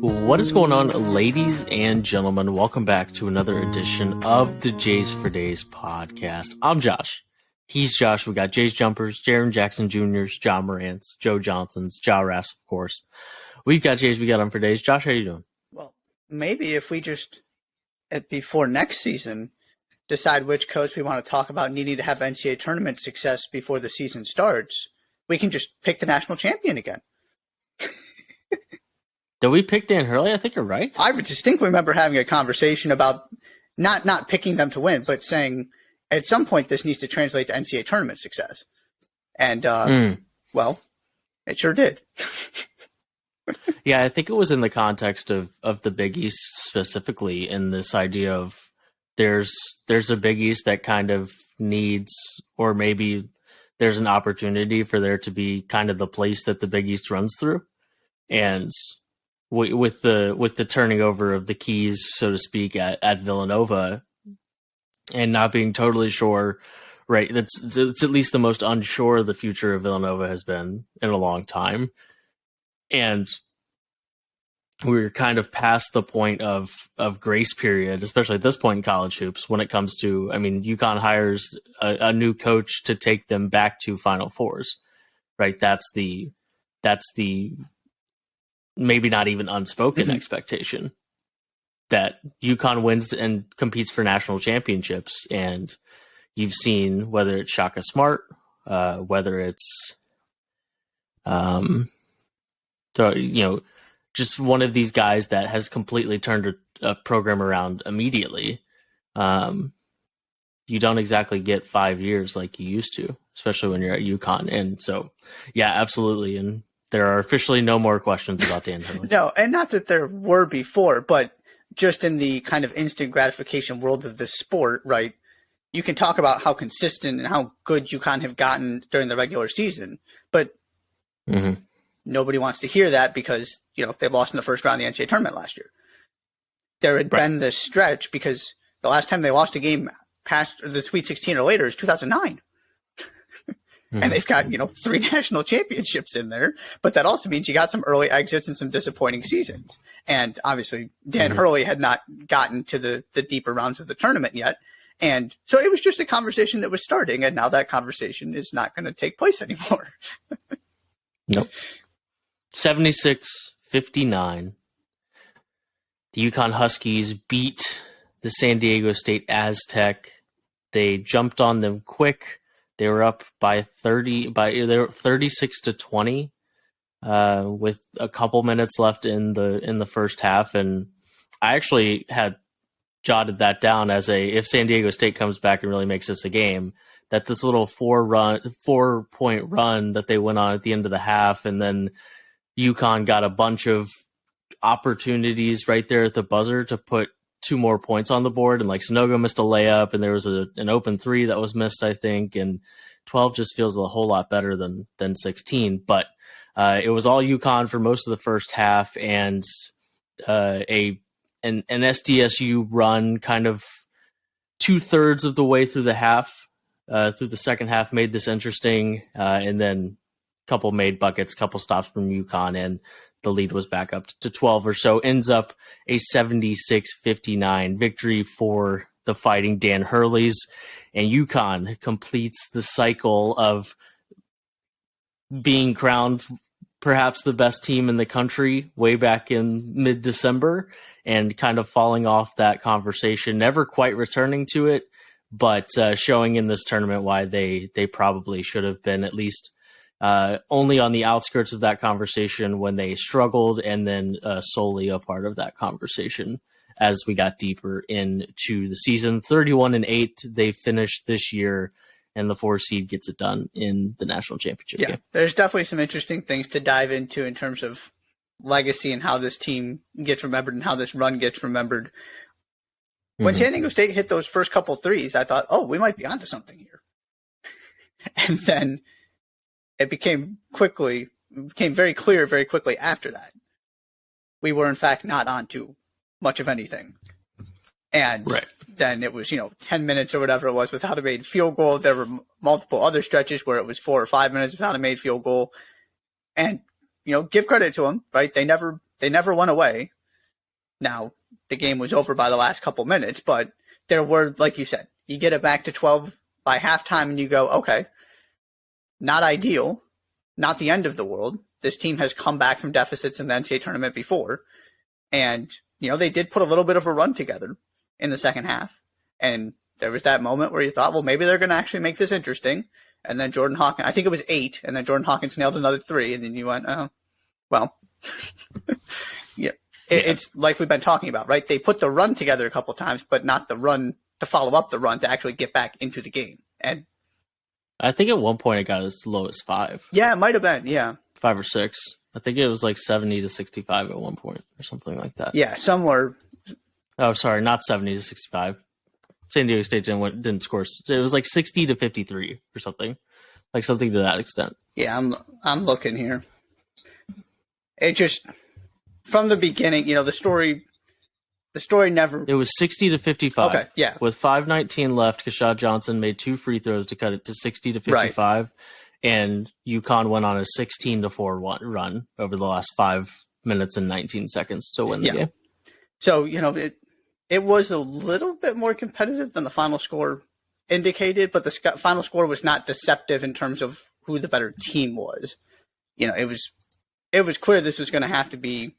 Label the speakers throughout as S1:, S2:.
S1: What is going on, ladies and gentlemen? Welcome back to another edition of the Jays for Days podcast. I'm Josh. He's Josh. We got Jays Jumpers, Jaron Jackson Jr.'s, John Morant's, Joe Johnson's, Ja Raff's, of course. We've got Jays. We got them for days. Josh, how you doing?
S2: Well, maybe if we just, before next season, decide which coach we want to talk about needing to have NCAA tournament success before the season starts, we can just pick the national champion again.
S1: Did we pick Dan Hurley? I think you're right.
S2: I distinctly remember having a conversation about not picking them to win, but saying at some point this needs to translate to NCAA tournament success. And, well, it sure did.
S1: Yeah, I think it was in the context of the Big East specifically, in this idea of there's a Big East that kind of needs, or maybe there's an opportunity for there to be kind of the place that the Big East runs through. And with the turning over of the keys, so to speak, at Villanova, and not being totally sure, right? It's at least the most unsure the future of Villanova has been in a long time. And we're kind of past the point of grace period, especially at this point in college hoops, when it comes to, I mean, UConn hires a new coach to take them back to Final Fours, right? That's the maybe not even unspoken expectation that UConn wins and competes for national championships. And you've seen whether it's Shaka Smart, whether it's, just one of these guys that has completely turned a program around immediately. You don't exactly get 5 years like you used to, especially when you're at UConn. And so, yeah, absolutely. And there are officially no more questions about Dan Hurley.
S2: No, and not that there were before, but just in the kind of instant gratification world of the sport, right? You can talk about how consistent and how good UConn have gotten during the regular season, but nobody wants to hear that because, they lost in the first round of the NCAA tournament last year. There had been this stretch because the last time they lost a game past the Sweet 16 or later is 2009. And they've got, 3 national championships in there, but that also means you got some early exits and some disappointing seasons. And obviously Dan Hurley had not gotten to the deeper rounds of the tournament yet. And so it was just a conversation that was starting, and now that conversation is not going to take place anymore.
S1: Nope. 76-59. The UConn Huskies beat the San Diego State Aztecs. They jumped on them quick. They were up by 36-20 with a couple minutes left in the first half, and I actually had jotted that down as if San Diego State comes back and really makes this a game, that this little 4-point run that they went on at the end of the half, and then UConn got a bunch of opportunities right there at the buzzer to put 2 more points on the board, and like Sanogo missed a layup, and there was an open 3 that was missed, I think, and 12 just feels a whole lot better than 16. But it was all UConn for most of the first half, and an SDSU run kind of 2/3 of the way through the half, through the second half, made this interesting, and then a couple made buckets, couple stops from UConn, and the lead was back up to 12 or so. Ends up a 76-59 victory for the Fighting Dan Hurleys, and UConn completes the cycle of being crowned perhaps the best team in the country way back in mid-December, and kind of falling off that conversation, never quite returning to it, but showing in this tournament why they probably should have been at least only on the outskirts of that conversation when they struggled, and then solely a part of that conversation as we got deeper into the season. 31-8, they finished this year, and the 4 seed gets it done in the national championship game.
S2: There's definitely some interesting things to dive into in terms of legacy and how this team gets remembered and how this run gets remembered. When San Diego State hit those first couple threes, I thought, we might be onto something here. And then it became very clear very quickly after that we were in fact not onto much of anything. And then it was, 10 minutes or whatever it was without a made field goal. There were multiple other stretches where it was 4 or 5 minutes without a made field goal. And, give credit to them, right? They never They never went away. Now, the game was over by the last couple minutes, but there were, like you said, you get it back to 12 by halftime and you go, okay, not ideal, not the end of the world. This team has come back from deficits in the NCAA tournament before. And, they did put a little bit of a run together in the second half. And there was that moment where you thought, well, maybe they're going to actually make this interesting. And then Jordan Hawkins, I think it was 8, and then Jordan Hawkins nailed another 3. And then you went, oh, well, yeah. It's like we've been talking about, right? They put the run together a couple of times, but not the run to follow up the run to actually get back into the game. And
S1: I think at one point it got as low as 5.
S2: Yeah, it might have been. Yeah.
S1: 5 or 6. I think it was like 70-65 at one point or something like that.
S2: Yeah, somewhere.
S1: Oh, sorry, not 70-65. San Diego State didn't score. It was like 60-53 or something, like something to that extent.
S2: Yeah, I'm looking here. It just from the beginning, the story never.
S1: It was 60-55.
S2: Okay, yeah.
S1: With 5:19 left, Keshad Johnson made 2 free throws to cut it to 60-55, right. And UConn went on a 16-4 run over the last 5 minutes and 19 seconds to win the game.
S2: So it was a little bit more competitive than the final score indicated, but the final score was not deceptive in terms of who the better team was. It was clear this was going to have to be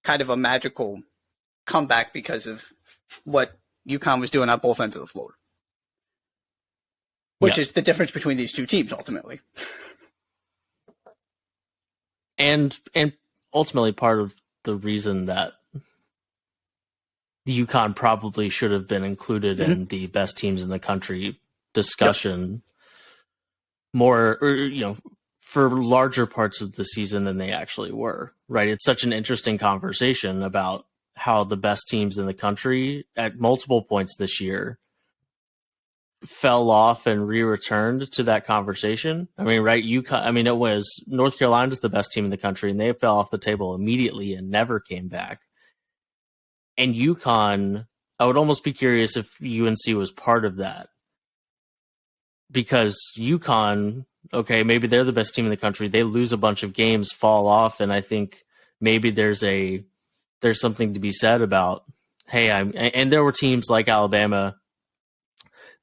S2: kind of a magical comeback because of what UConn was doing on both ends of the floor, which is the difference between these two teams ultimately.
S1: And ultimately part of the reason that the UConn probably should have been included in the best teams in the country discussion more, for larger parts of the season than they actually were, right? It's such an interesting conversation about how the best teams in the country at multiple points this year fell off and re-returned to that conversation. I mean, right? It was North Carolina's the best team in the country and they fell off the table immediately and never came back. And UConn, I would almost be curious if UNC was part of that. Because UConn, okay, maybe they're the best team in the country. They lose a bunch of games, fall off, and I think maybe there's something to be said about, hey, and there were teams like Alabama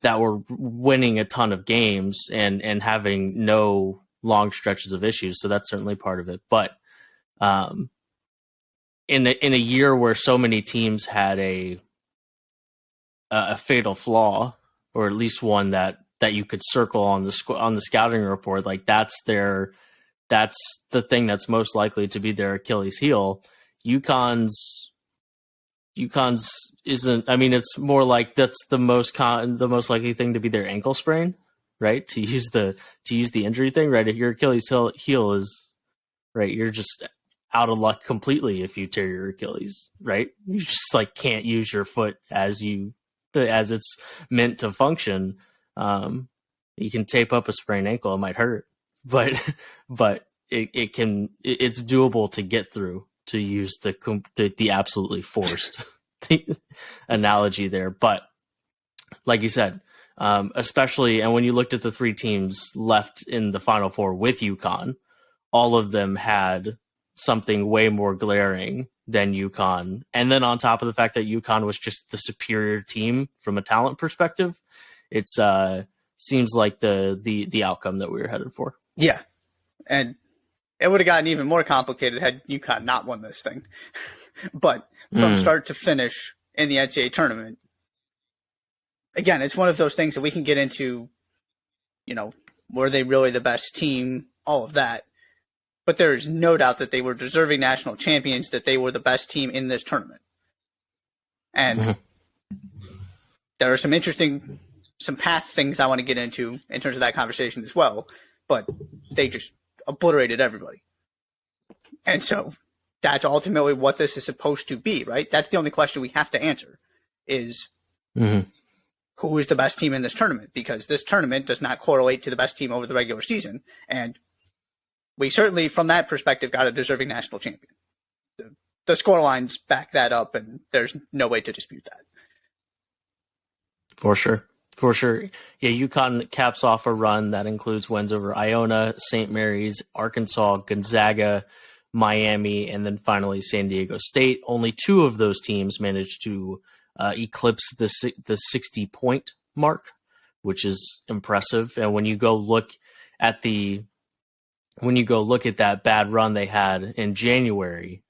S1: that were winning a ton of games and having no long stretches of issues. So that's certainly part of it. But in a year where so many teams had a fatal flaw, or at least one that you could circle on the scouting report, like that's the thing that's most likely to be their Achilles heel. UConn's isn't. I mean, it's more like that's the most likely thing to be their ankle sprain, right? To use the injury thing, right? If your Achilles heel is right, you're just out of luck completely if you tear your Achilles, right? You just can't use your foot as it's meant to function. You can tape up a sprained ankle; it might hurt, but it's doable to get through. To use the absolutely forced analogy there, but like you said, especially, and when you looked at the 3 teams left in the Final Four with UConn, all of them had something way more glaring than UConn. And then on top of the fact that UConn was just the superior team from a talent perspective, it seems like the outcome that we were headed for.
S2: Yeah, and it would have gotten even more complicated had UConn not won this thing. But from start to finish in the NCAA tournament, again, it's one of those things that we can get into, were they really the best team, all of that. But there is no doubt that they were deserving national champions, that they were the best team in this tournament. And there are some path things I want to get into in terms of that conversation as well. But they just obliterated everybody. And so that's ultimately what this is supposed to be, right? That's the only question we have to answer is who is the best team in this tournament? Because this tournament does not correlate to the best team over the regular season. And we certainly, from that perspective, got a deserving national champion. The score lines back that up, and there's no way to dispute that.
S1: For sure. Yeah, UConn caps off a run that includes wins over Iona, St. Mary's, Arkansas, Gonzaga, Miami, and then finally San Diego State. Only 2 of those teams managed to eclipse the 60-point mark, which is impressive. And when you go look at that bad run they had in January,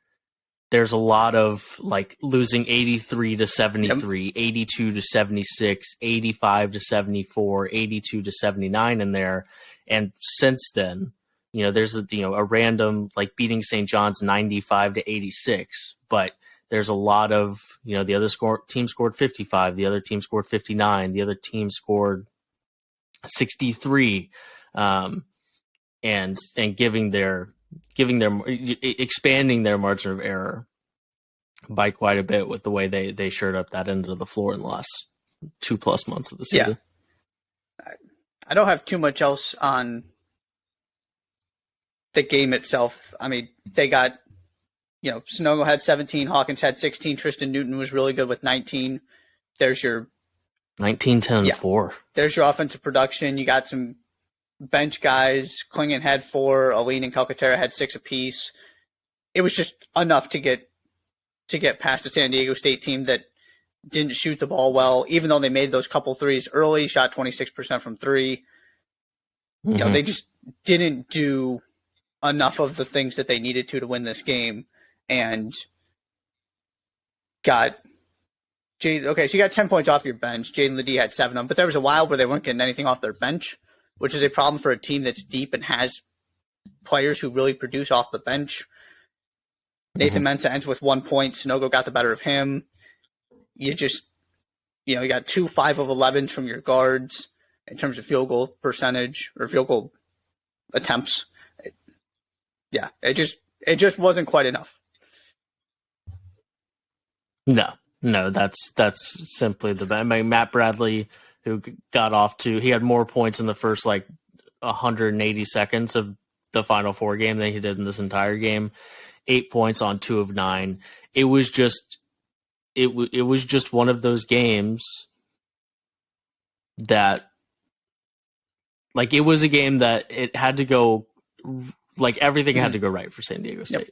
S1: there's a lot of like losing 83 to 73, 82 to 76, 85 to 74, 82 to 79 in there. And since then, there's a random like beating St. John's 95 to 86, but there's a lot of, the other team scored 55, the other team scored 59, the other team scored 63, and expanding their margin of error by quite a bit with the way they shored up that end of the floor in the last 2+ months of the season.
S2: Yeah. I don't have too much else on the game itself. I mean, they got, Sunogo had 17, Hawkins had 16, Tristan Newton was really good with 19. There's your
S1: 19, 10, and 4.
S2: There's your offensive production. You got some bench guys. Klingon had 4, Aline and Calcaterra had 6 apiece. It was just enough to get past the San Diego State team that didn't shoot the ball well, even though they made those couple threes early, shot 26% from 3.
S1: Mm-hmm.
S2: They just didn't do enough of the things that they needed to win this game, and got Jade. Okay, so you got 10 points off your bench. Jaden Ledee had 7 of them, but there was a while where they weren't getting anything off their bench, which is a problem for a team that's deep and has players who really produce off the bench. Nathan Mensah ends with 1 point. Sunogo got the better of him. You just, you got 2 5 of 11s from your guards in terms of field goal percentage or field goal attempts. It just wasn't quite enough.
S1: No, that's simply the bad. I mean, Matt Bradley, who got off he had more points in the first 180 seconds of the Final Four game than he did in this entire game. 8 points on 2 of 9. It was just one of those games that, it was a game that it had to go, everything had to go right for San Diego State. Yep.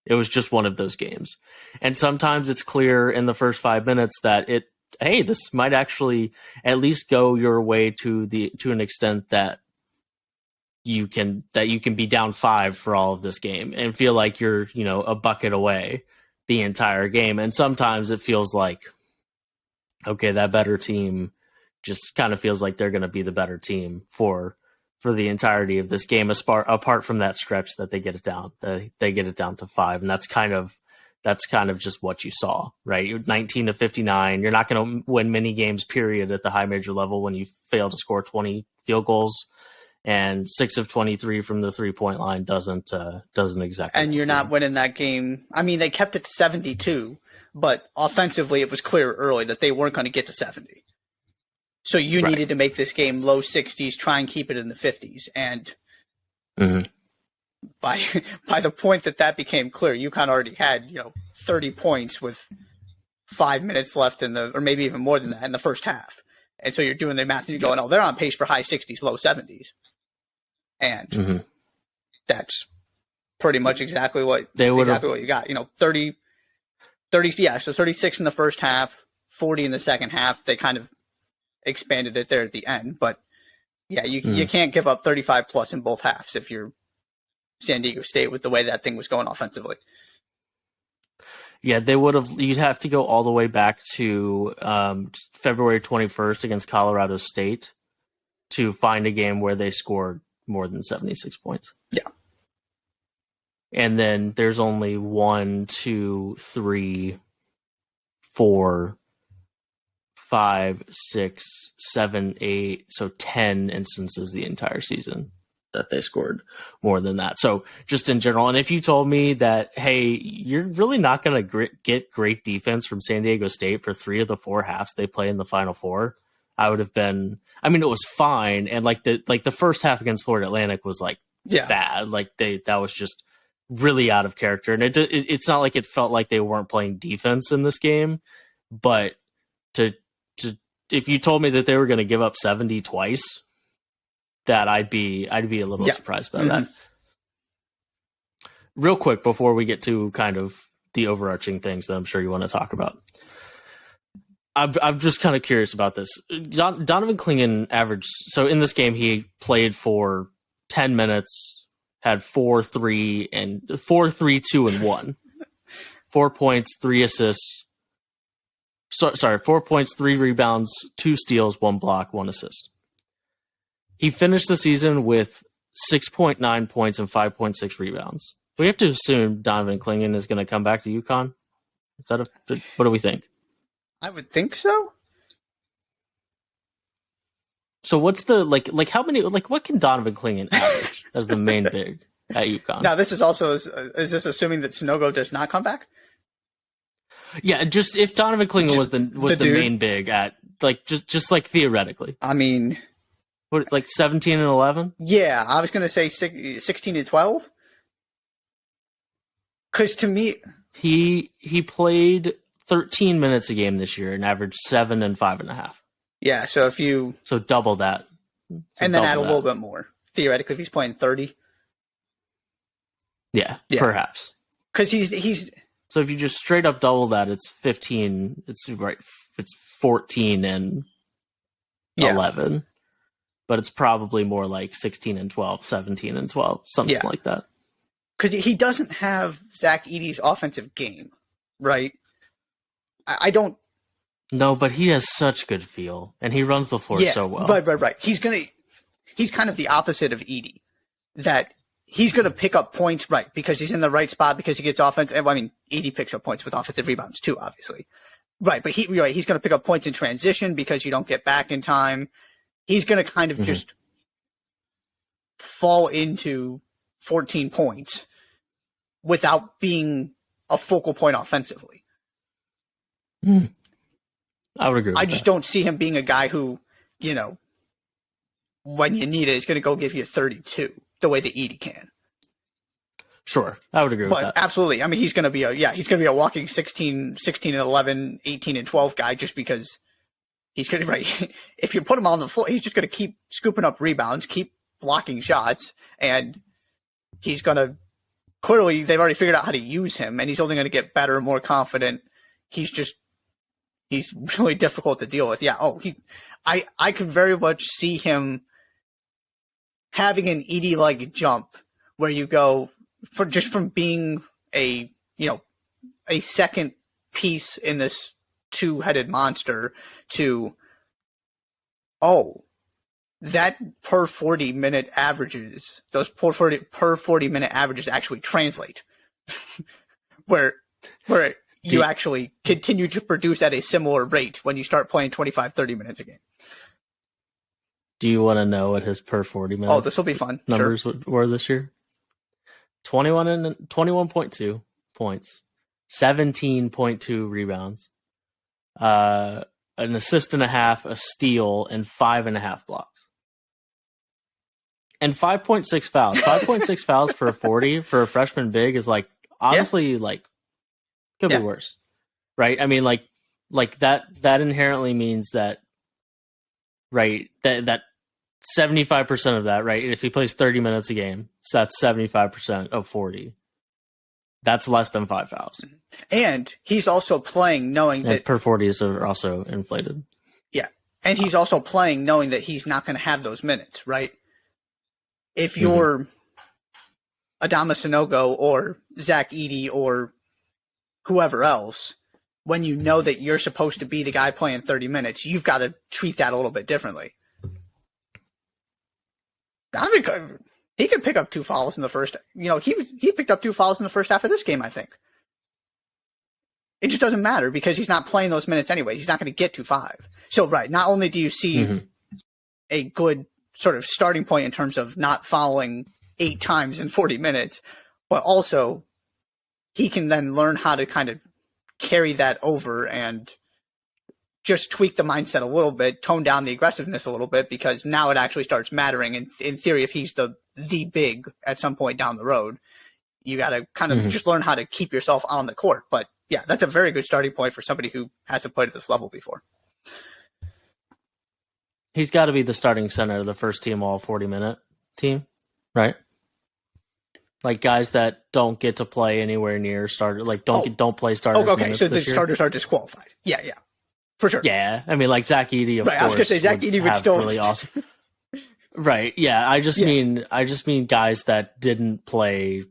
S1: It was just one of those games. And sometimes it's clear in the first 5 minutes that this might actually at least go your way to an extent that you can be down 5 for all of this game and feel like you're, a bucket away the entire game. And sometimes it feels like, okay, that better team just kind of feels like they're going to be the better team for the entirety of this game, apart from that stretch that they get it down. They get it down to 5, and that's kind of just what you saw, right? You're 19 to 59. You're not going to win many games, period, at the high major level when you fail to score 20 field goals, and 6 of 23 from the 3-point line doesn't exactly.
S2: And you're not winning that game. I mean, they kept it to 72, but offensively, it was clear early that they weren't going to get to 70. So you needed to make this game low 60s, try and keep it in the 50s. And by the point that became clear, UConn already had 30 points with 5 minutes left or maybe even more than that in the first half. And so you're doing the math and you're going, oh, they're on pace for high 60s, low 70s. And that's pretty much exactly what you got. 30, so 36 in the first half, 40 in the second half. They kind of expanded it there at the end, but you can't give up 35 plus in both halves if you're San Diego State with the way that thing was going offensively.
S1: Yeah, you'd have to go all the way back to February 21st against Colorado State to find a game where they scored more than 76 points.
S2: Yeah.
S1: And then there's only 1, 2, 3, 4, 5, 6, 7, 8, so 10 instances the entire season that they scored more than that. So just in general, and if you told me that, hey, you're really not going to get great defense from San Diego State for 3 of the 4 halves they play in the Final Four, I would have been. I mean, it was fine, and the first half against Florida Atlantic was bad. That was just really out of character, and it's not like it felt like they weren't playing defense in this game, but if you told me that they were going to give up 70 twice, that I'd be a little surprised by that. real quick before we get to kind of the overarching things that I'm sure you want to talk about. I'm just kind of curious about this. Donovan Clingan averaged, so in this game he played for 10 minutes, had 4, 3, 2, and 1. 4 points, 3 assists. 4 points, 3 rebounds, 2 steals, 1 block, 1 assist. He finished the season with 6.9 points and 5.6 rebounds. We have to assume Donovan Clingan is going to come back to UConn. What do we think?
S2: I would think so.
S1: So what's the how many what can Donovan Clingan average as the main big at UConn?
S2: Now this is also is this assuming that Sanogo does not come back?
S1: Yeah, just if Donovan Clingan was the main big at just theoretically.
S2: I mean,
S1: what 17 and 11?
S2: Yeah, I was going to say 16 and 12. Because to me,
S1: he played 13 minutes a game this year and averaged 7 and 5.5.
S2: Yeah, so
S1: double that,
S2: and then add a little bit more theoretically if he's playing 30.
S1: Yeah. Perhaps
S2: because he's.
S1: So if you just straight up double that, it's 15. It's right. It's 14 and 11, but it's probably more like 16 and 12, 17 and 12, something like that.
S2: Because he doesn't have Zach Edey's offensive game, right? I don't.
S1: No, but he has such good feel, and he runs the floor so well.
S2: Right. He's kind of the opposite of Edey, that he's gonna pick up points, right? Because he's in the right spot, because he gets offense. I mean, Edey picks up points with offensive rebounds too, obviously. Right, but he's gonna pick up points in transition because you don't get back in time. He's gonna kind of just fall into 14 points without being a focal point offensively.
S1: I would agree with
S2: I just don't see him being a guy who, when you need it, is going to go give you 32 the way that Edey can.
S1: Sure, I would agree with that.
S2: Absolutely. I mean, he's going to be a walking 16 and 11, 18 and 12 guy, just because he's going to, right. If you put him on the floor, he's just going to keep scooping up rebounds, keep blocking shots, and he's going to, clearly they've already figured out how to use him, and he's only going to get better, more confident. He's really difficult to deal with. Yeah. I could very much see him having an Edey-like jump where you go from being a second piece in this two-headed monster to, that per 40-minute averages, those per 40-minute averages actually translate where you actually continue to produce at a similar rate when you start playing 25, 30 minutes a game.
S1: Do you want to know what his per 40 minutes?
S2: Oh, this will be fun.
S1: Numbers were this year? 21.2 points, 17.2 rebounds, an assist and a half, a steal, and 5.5 blocks. And 5.6 fouls. 5.6 fouls per 40 for a freshman big is honestly could be worse, right? I mean, that inherently means that, right, that 75% of that, right? If he plays 30 minutes a game, so that's 75% of 40. That's less than 5 fouls.
S2: And he's also playing knowing that
S1: per 40s are also inflated.
S2: Yeah, and he's also playing knowing that he's not going to have those minutes, right? If you're Adama Sanogo or Zach Edey or whoever else, when you know that you're supposed to be the guy playing 30 minutes, you've got to treat that a little bit differently. I think he could pick up 2 fouls in the first. He picked up 2 fouls in the first half of this game, I think. It just doesn't matter because he's not playing those minutes anyway. He's not going to get to 5. So, right, not only do you see a good sort of starting point in terms of not fouling 8 times in 40 minutes, but also he can then learn how to kind of carry that over and just tweak the mindset a little bit, tone down the aggressiveness a little bit, because now it actually starts mattering. And in theory, if he's the big at some point down the road, you got to kind of just learn how to keep yourself on the court. But yeah, that's a very good starting point for somebody who hasn't played at this level before.
S1: He's got to be the starting center of the first team all 40-minute team, right? Like guys that don't get to play anywhere near starter, like don't play starters.
S2: Oh, okay.
S1: Minutes
S2: So the
S1: this year.
S2: starters are disqualified. Yeah, for sure.
S1: Yeah, I mean, like Zach Edey, of
S2: right,
S1: course.
S2: I was gonna say Zach Edey would still
S1: really awesome. Right. Yeah. I just mean guys that didn't play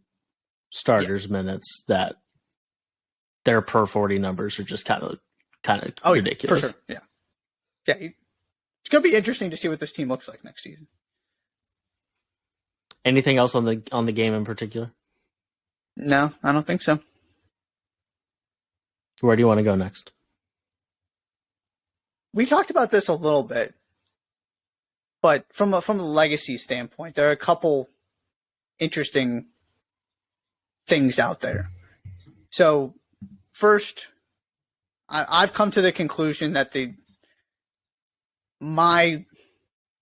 S1: starters minutes that their per 40 numbers are just kind of ridiculous.
S2: For sure. Yeah. It's gonna be interesting to see what this team looks like next season.
S1: Anything else on the game in particular?
S2: No, I don't think so.
S1: Where do you want to go next?
S2: We talked about this a little bit, but from a legacy standpoint, there are a couple interesting things out there. So, first, I've come to the conclusion that my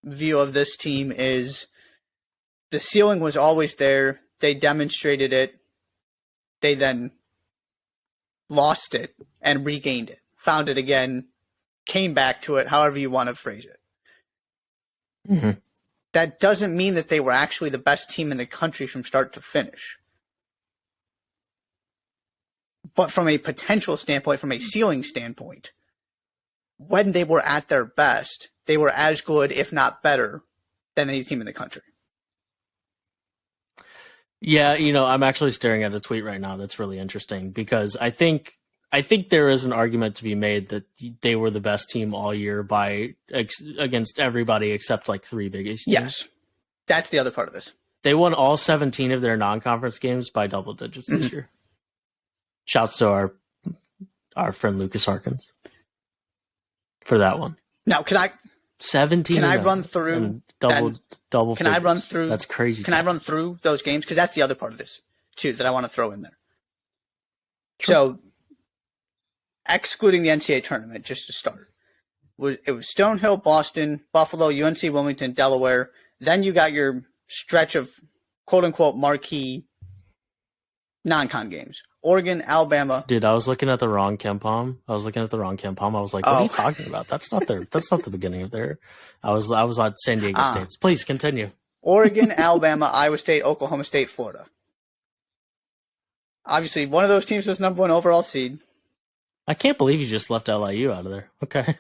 S2: view of this team is the ceiling was always there. They demonstrated it. They then lost it and regained it, found it again, came back to it, however you want to phrase it.
S1: Mm-hmm.
S2: That doesn't mean that they were actually the best team in the country from start to finish. But from a potential standpoint, from a ceiling standpoint, when they were at their best, they were as good, if not better, than any team in the country.
S1: Yeah, I'm actually staring at a tweet right now that's really interesting because I think there is an argument to be made that they were the best team all year against everybody except like 3 Big East teams.
S2: Yes, that's the other part of this.
S1: They won all 17 of their non-conference games by double digits this year. Shouts to our friend Lucas Harkins for that one.
S2: Now, can I
S1: 17?
S2: Can I run through
S1: double?
S2: Can I run through?
S1: That's crazy.
S2: Can I run through those games? Because that's the other part of this too that I want to throw in there.
S1: Sure.
S2: So, excluding the NCAA tournament, just to start, it was Stonehill, Boston, Buffalo, UNC Wilmington, Delaware. Then you got your stretch of quote unquote marquee non-con games. Oregon, Alabama.
S1: Dude, I was looking at the wrong KenPom. I was like, what are you talking about? That's not the beginning of their. I was on San Diego State. Please continue.
S2: Oregon, Alabama, Iowa State, Oklahoma State, Florida. Obviously, one of those teams was number 1 overall seed.
S1: I can't believe you just left LIU out of there. Okay.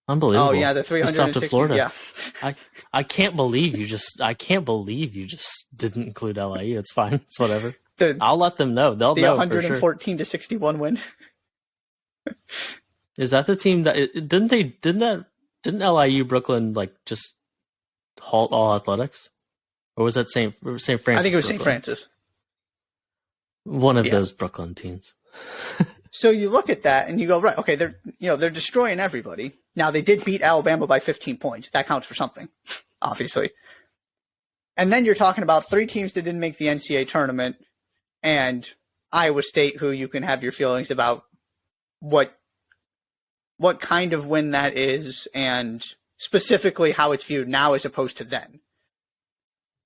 S1: Unbelievable.
S2: Oh yeah, the 360.
S1: To Florida.
S2: Yeah.
S1: I can't believe you just didn't include LIU. It's fine. It's whatever. I'll let them know. They'll know
S2: 114 to 61 win.
S1: Is that the team that didn't LIU Brooklyn like just halt all athletics, or was that St. Francis?
S2: I think it was St. Francis.
S1: One of those Brooklyn teams.
S2: So you look at that and you go, right, okay, they're destroying everybody. Now they did beat Alabama by 15 points. That counts for something, obviously. And then you're talking about 3 teams that didn't make the NCAA tournament and Iowa State, who you can have your feelings about what kind of win that is and specifically how it's viewed now as opposed to then.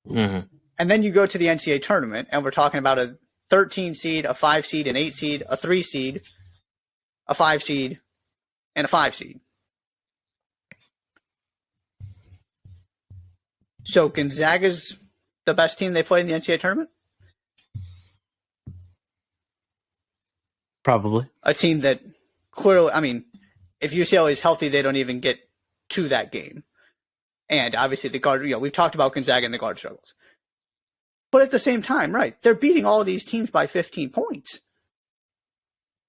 S1: Mm-hmm.
S2: And then you go to the NCAA tournament and we're talking about a 13 seed, a 5 seed, an 8 seed, a 3 seed, a 5 seed, and a 5 seed. So Gonzaga's the best team they played in the NCAA tournament?
S1: Probably.
S2: A team that clearly, I mean, if UCLA is healthy, they don't even get to that game. And obviously the guard, we've talked about Gonzaga and the guard struggles. But at the same time, right, they're beating all of these teams by 15 points.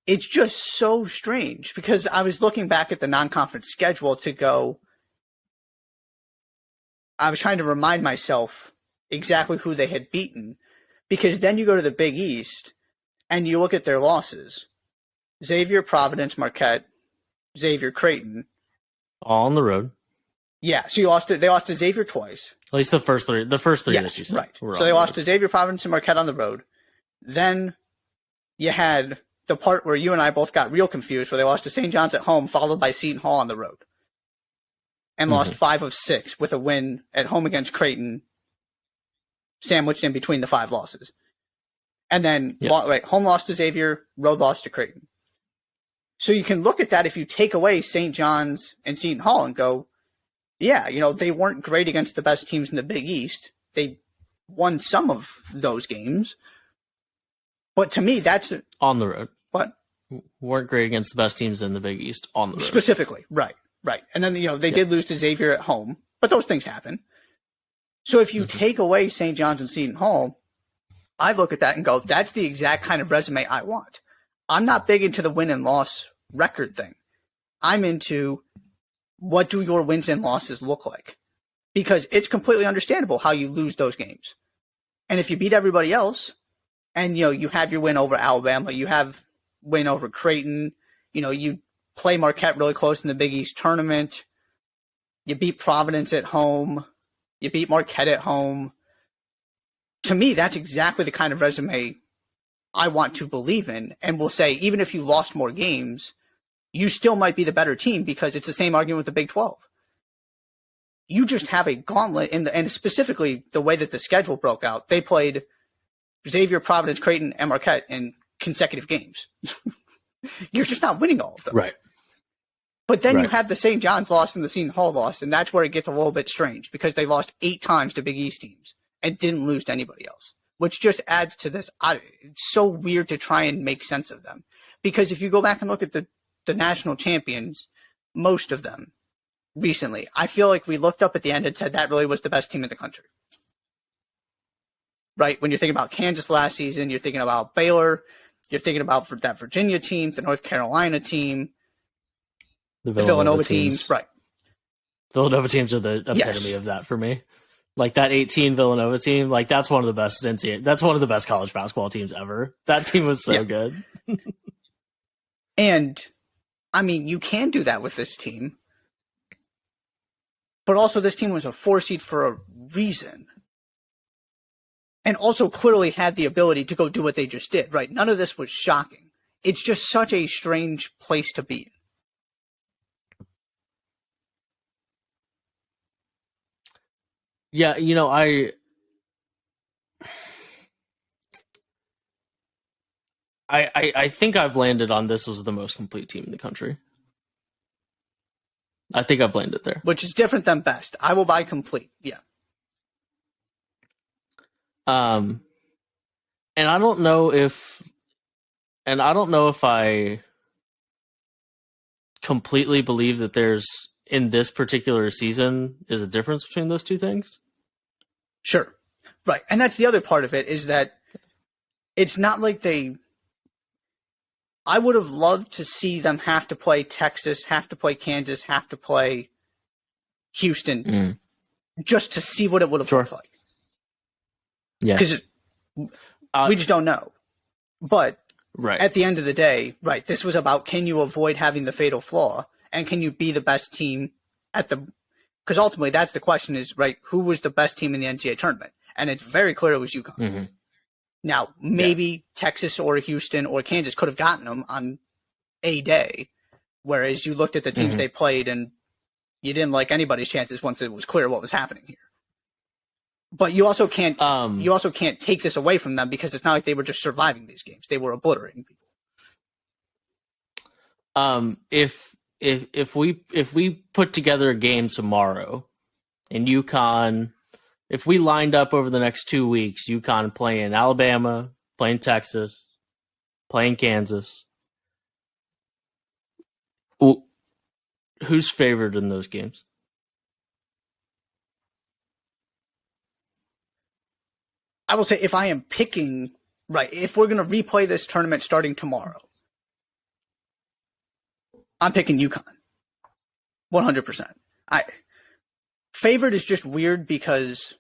S2: It's just so strange because I was looking back at the non-conference schedule to go, I was trying to remind myself exactly who they had beaten because then you go to the Big East and you look at their losses. Xavier, Providence, Marquette, Xavier, Creighton.
S1: All on the road.
S2: Yeah, so they lost to Xavier twice.
S1: At least the first three.
S2: Yes, right. So they lost to Xavier, Providence, and Marquette on the road. Then you had the part where you and I both got real confused, where they lost to St. John's at home, followed by Seton Hall on the road. And lost 5 of 6 with a win at home against Creighton, sandwiched in between the 5 losses. And then home loss to Xavier, road loss to Creighton. So you can look at that if you take away St. John's and Seton Hall and go, yeah, they weren't great against the best teams in the Big East. They won some of those games. But to me, that's
S1: on the road.
S2: What?
S1: Weren't great against the best teams in the Big East on the road.
S2: Specifically, right. And then, they did lose to Xavier at home, but those things happen. So if you take away St. John's and Seton Hall, I look at that and go, that's the exact kind of resume I want. I'm not big into the win and loss record thing. I'm into what do your wins and losses look like? Because it's completely understandable how you lose those games. And if you beat everybody else, and, you have your win over Alabama, you have win over Creighton, you play Marquette really close in the Big East tournament, you beat Providence at home, you beat Marquette at home. To me, that's exactly the kind of resume I want to believe in, and will say, even if you lost more games, you still might be the better team, because it's the same argument with the Big 12. You just have a gauntlet, and specifically the way that the schedule broke out, they played Xavier, Providence, Creighton, and Marquette in consecutive games. You're just not winning all of them.
S1: Right.
S2: But then you have the St. John's loss and the Seton Hall loss, and that's where it gets a little bit strange, because they lost 8 times to Big East teams and didn't lose to anybody else, which just adds to this. It's so weird to try and make sense of them, because if you go back and look at the national champions, most of them recently, I feel like we looked up at the end and said that really was the best team in the country. Right? When you're thinking about Kansas last season, you're thinking about Baylor, you're thinking about that Virginia team, the North Carolina team, the Villanova teams. Right.
S1: Villanova teams are the epitome of that for me. Like that 18 Villanova team, like that's one of the best NCAA. That's one of the best college basketball teams ever. That team was so good.
S2: And I mean, you can do that with this team, but also this team was a 4 seed for a reason. And also clearly had the ability to go do what they just did, right? None of this was shocking. It's just such a strange place to be in.
S1: Yeah, I think I've landed on this was the most complete team in the country. I think I've landed there.
S2: Which is different than best. I will buy complete, yeah.
S1: And I don't know if I completely believe that there's, in this particular season, is a difference between those two things.
S2: Sure. Right. And that's the other part of it, is that it's not like I would have loved to see them have to play Texas, have to play Kansas, have to play Houston, just to see what it would have looked like. Yeah. Because we just don't know. But at the end of the day, this was about, can you avoid having the fatal flaw, and can you be the best team because ultimately that's the question, is, who was the best team in the NCAA tournament? And it's very clear it was UConn. Mm-hmm. Now, maybe Texas or Houston or Kansas could have gotten them on a day, whereas you looked at the teams they played and you didn't like anybody's chances once it was clear what was happening here. But you also can't take this away from them, because it's not like they were just surviving these games; they were obliterating people.
S1: If we put together a game tomorrow, and UConn, if we lined up over the next 2 weeks, UConn playing Alabama, playing Texas, playing Kansas, who's favored in those games?
S2: I will say, if I am picking, if we're going to replay this tournament starting tomorrow, I'm picking UConn. 100%. Favored is just weird, because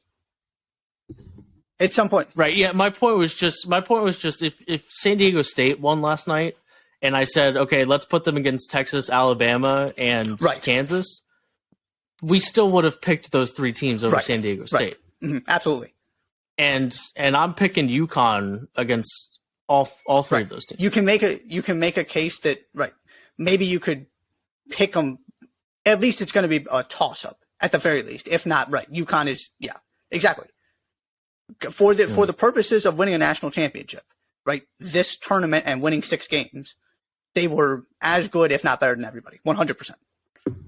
S2: at some point.
S1: Right. Yeah. My point was just if San Diego State won last night and I said, okay, let's put them against Texas, Alabama, and Kansas, we still would have picked those 3 teams over San Diego State.
S2: Mm-hmm. Absolutely.
S1: And I'm picking UConn against all 3 of those teams.
S2: You can make a case that maybe you could pick them. At least it's going to be a toss up at the very least. If not, UConn is exactly for the purposes of winning a national championship. This tournament and winning 6 games, they were as good, if not better, than everybody. 100%.
S1: And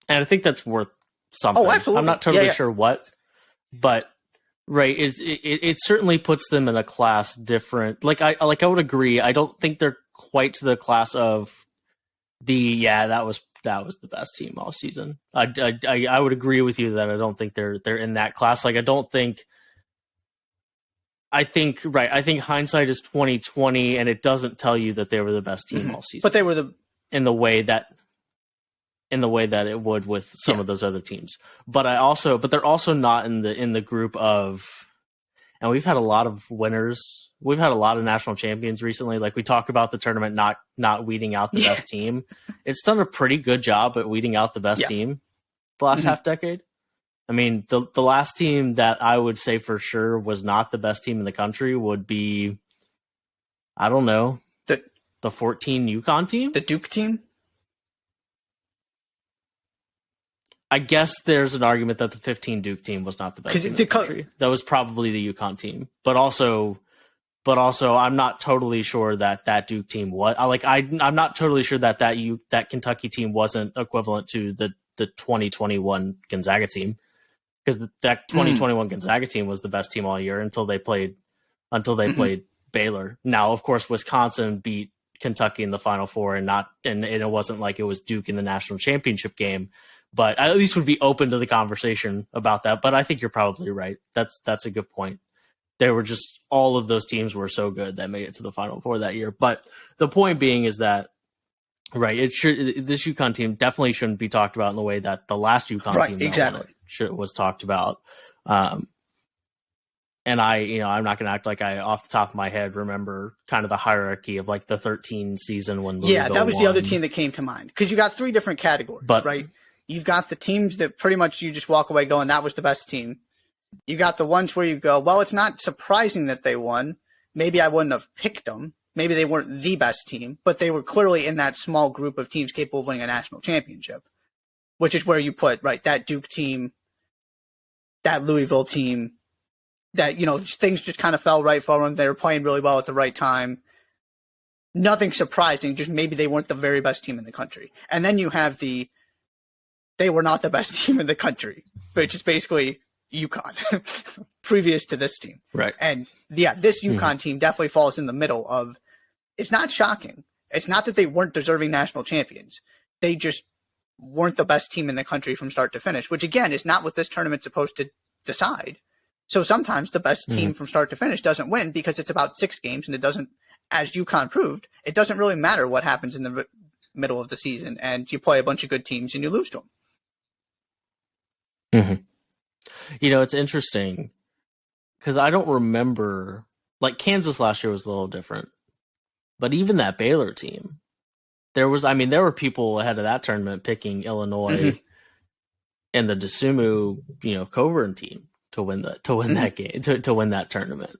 S1: I think that's worth something.
S2: Oh, absolutely.
S1: I'm not totally sure what. But Right. It certainly puts them in a class different. I would agree. I don't think they're quite to the class of that was the best team all season. I would agree with you that I don't think they're in that class. Like I think hindsight is 2020, and it doesn't tell you that they were the best team all season.
S2: But they were
S1: in the way that it would with some of those other teams. But they're also not in the group of, and we've had a lot of winners. We've had a lot of national champions recently. Like we talk about the tournament not weeding out the best team. It's done a pretty good job at weeding out the best team the last half decade. I mean, the last team that I would say for sure was not the best team in the country would be, I don't know, the 14 UConn team?
S2: The Duke team?
S1: I guess there's an argument that the 15 Duke team was not the best team in the country. That was probably the UConn team. But also, I'm not totally sure that Duke team was. I'm not totally sure that Kentucky team wasn't equivalent to the 2021 Gonzaga team, because that 2021 Gonzaga team was the best team all year until they played Baylor. Now, of course, Wisconsin beat Kentucky in the Final Four, and it wasn't like it was Duke in the national championship game. But I at least would be open to the conversation about that. But I think you're probably right. That's a good point. There were just, all of those teams were so good that made it to the Final Four that year. But the point being is that, right, this UConn team definitely shouldn't be talked about in the way that the last UConn team was talked about. And I'm not going to act like I, off the top of my head, remember kind of the hierarchy of like the 13 season when Louisville
S2: that was
S1: won.
S2: The other team that came to mind, because you got three different categories, right? You've got the teams that pretty much you just walk away going, that was the best team. You got the ones where you go, well, it's not surprising that they won. Maybe I wouldn't have picked them. Maybe they weren't the best team, but they were clearly in that small group of teams capable of winning a national championship, which is where you put, right, that Duke team, that Louisville team, that, things just kind of fell right for them. They were playing really well at the right time. Nothing surprising, just maybe they weren't the very best team in the country. And then you have they were not the best team in the country, which is basically UConn previous to this team.
S1: Right.
S2: And this UConn team definitely falls in the middle of, it's not shocking. It's not that they weren't deserving national champions. They just weren't the best team in the country from start to finish, which again is not what this tournament's supposed to decide. So sometimes the best team from start to finish doesn't win because it's about 6 games, and it doesn't, as UConn proved, it doesn't really matter what happens in the middle of the season, and you play a bunch of good teams and you lose to them.
S1: It's interesting because I don't remember, like Kansas last year was a little different, but even that Baylor team, there were people ahead of that tournament picking Illinois and the DeSumo, Coburn team to win that game, to win that tournament.